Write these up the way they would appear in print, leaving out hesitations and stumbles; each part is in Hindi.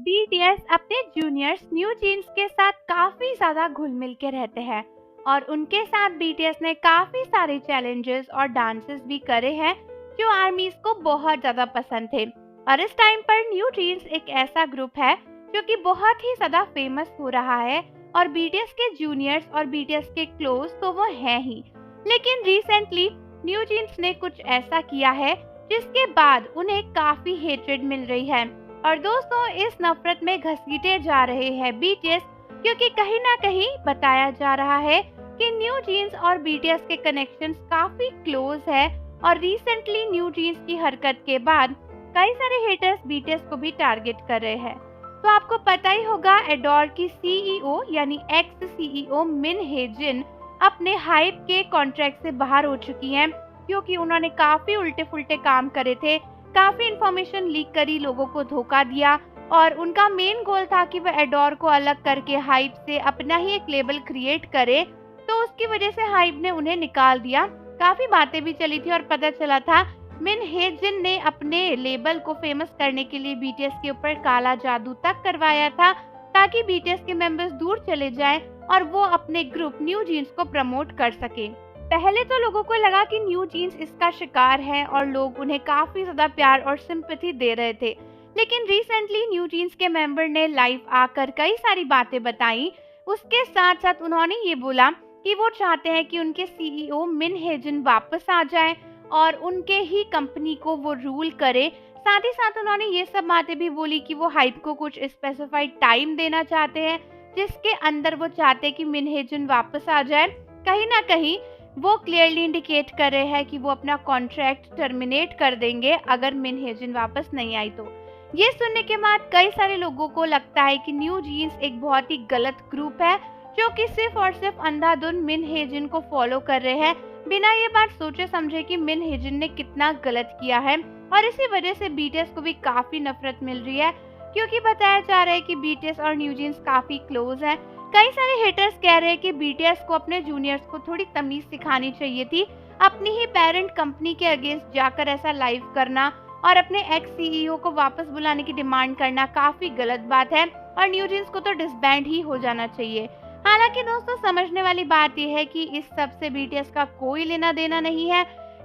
बीटीएस अपने जूनियर्स न्यू जीन्स के साथ काफी ज्यादा घुल मिल के रहते हैं और उनके साथ बीटीएस ने काफी सारे चैलेंजेस और डांसेस भी करे हैं जो आर्मीज को बहुत ज्यादा पसंद थे। और इस टाइम पर न्यू जीन्स एक ऐसा ग्रुप है जो कि बहुत ही ज्यादा फेमस हो रहा है और बीटीएस के जूनियर्स और बीटीएस के क्लोज तो वो हैं ही। लेकिन रिसेंटली न्यू जीन्स ने कुछ ऐसा किया है जिसके बाद उन्हें काफी हेट्रेड मिल रही है। और दोस्तों, इस नफरत में घसीटे जा रहे हैं बीटीएस, क्योंकि कहीं ना कहीं बताया जा रहा है कि न्यू जीन्स और बीटीएस के कनेक्शंस काफी क्लोज है। और रिसेंटली न्यू जीन्स की हरकत के बाद कई सारे हेटर्स बीटीएस को भी टारगेट कर रहे हैं। तो आपको पता ही होगा, एडोर की सीईओ यानी एक्स सीईओ मिन हेजिन अपने हाइप के कॉन्ट्रैक्ट से बाहर हो चुकी हैं, क्योंकि उन्होंने काफी उल्टे फुल्टे काम करे थे, काफी इंफॉर्मेशन लीक करी, लोगों को धोखा दिया और उनका मेन गोल था कि वह एडोर को अलग करके हाइप से अपना ही एक लेबल क्रिएट करे। तो उसकी वजह से हाइप ने उन्हें निकाल दिया। काफी बातें भी चली थी और पता चला था मिन हेजिन ने अपने लेबल को फेमस करने के लिए बीटीएस के ऊपर काला जादू तक करवाया था, ताकि बीटीएस के मेंबर्स दूर चले जाएं और वो अपने ग्रुप न्यू जीन्स को प्रमोट कर सके। पहले तो लोगों को लगा कि न्यू जीन्स इसका शिकार है और लोग उन्हें काफी ज्यादा प्यार और सिंपैथी दे रहे थे। लेकिन रिसेंटली न्यू जीन्स के मेंबर ने लाइव आकर कई सारी बातें बताई। उसके साथ साथ उन्होंने ये बोला कि वो चाहते हैं कि उनके सीईओ मिन हेजिन वापस आ जाए और उनके ही कंपनी को वो रूल करे। साथ ही साथ उन्होंने ये सब बातें भी बोली कि वो हाइप को कुछ स्पेसिफाइड टाइम देना चाहते हैं, जिसके अंदर वो चाहते हैं कि मिन हेजिन वापस आ जाए। कहीं ना कहीं वो क्लियरली इंडिकेट कर रहे हैं कि वो अपना कॉन्ट्रैक्ट टर्मिनेट कर देंगे अगर मिन हेजिन वापस नहीं आई तो। ये सुनने के बाद कई सारे लोगों को लगता है कि न्यू जीन्स एक बहुत ही गलत ग्रुप है, जो कि सिर्फ और सिर्फ अंधाधुन मिन हेजिन को फॉलो कर रहे हैं, बिना ये बात सोचे समझे कि मिन हेजिन ने कितना गलत किया है। और इसी वजह से बीटीएस को भी काफी नफरत मिल रही है, क्योंकि बताया जा रहा है कि बीटीएस और न्यू जीन्स काफी क्लोज हैं। कई सारे हेटर्स कह रहे हैं कि बीटीएस को अपने जूनियर्स को थोड़ी तमीज सिखानी चाहिए थी। अपनी ही पेरेंट कंपनी के अगेंस्ट जाकर ऐसा लाइव करना और अपने एक्स सीईओ को वापस बुलाने की डिमांड करना काफी गलत बात है और न्यू जीन्स को तो डिसबैंड ही हो जाना चाहिए। हालांकि दोस्तों, समझने वाली बात यह है कि इस सब से बीटीएस का कोई लेना देना नहीं है।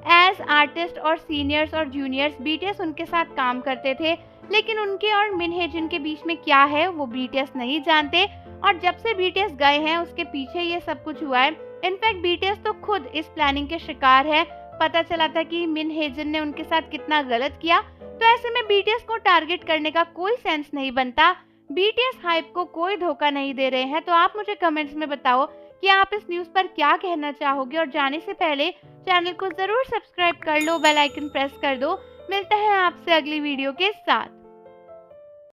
एज आर्टिस्ट और सीनियर्स और जूनियर्स बीटीएस उनके साथ काम करते थे, लेकिन उनके और मिन हेजिन के बीच में क्या है वो बीटीएस नहीं जानते। और जब से बीटीएस गए हैं उसके पीछे ये सब कुछ हुआ है। इनफैक्ट बीटीएस तो खुद इस प्लानिंग के शिकार है। पता चला था कि मिन हेजिन ने उनके साथ कितना गलत किया, तो ऐसे में बीटीएस को टारगेट करने का कोई सेंस नहीं बनता। बीटीएस हाइप को कोई धोखा नहीं दे रहे हैं। तो आप मुझे कमेंट्स में बताओ कि आप इस न्यूज़ पर क्या कहना चाहोगे। और जाने से पहले चैनल को जरूर सब्सक्राइब कर लो, बेल आइकन प्रेस कर दो। मिलते हैं आपसे अगली वीडियो के साथ।